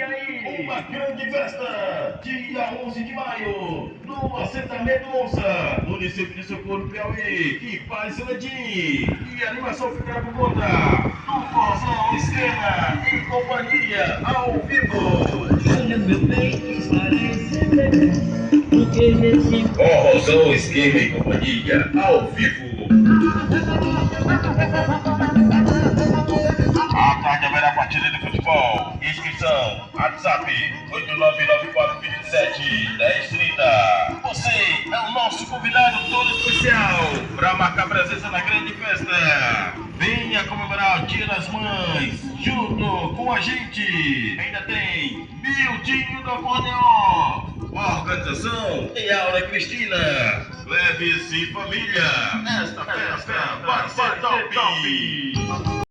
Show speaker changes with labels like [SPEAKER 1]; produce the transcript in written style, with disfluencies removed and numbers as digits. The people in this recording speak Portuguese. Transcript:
[SPEAKER 1] aí? Uma grande festa, dia 11 de maio, no assentamento Onça, município de Socorro, Piauí, que faz Landim. E a animação ficará por conta do Forrozão Esquema e companhia ao vivo.
[SPEAKER 2] Olha, meu bem, estarei sempre, porque nesse
[SPEAKER 1] Forrozão Esquema e companhia ao vivo. A tarde haverá partida de futebol. Inscrição: WhatsApp 8994271030. Você é o nosso convidado todo especial para marcar presença na grande festa. Venha comemorar o Dia das Mães junto com a gente. Ainda tem Mildinho do Acordeon. Organização e Aura Cristina. Leve-se família. Esta festa vai ser top.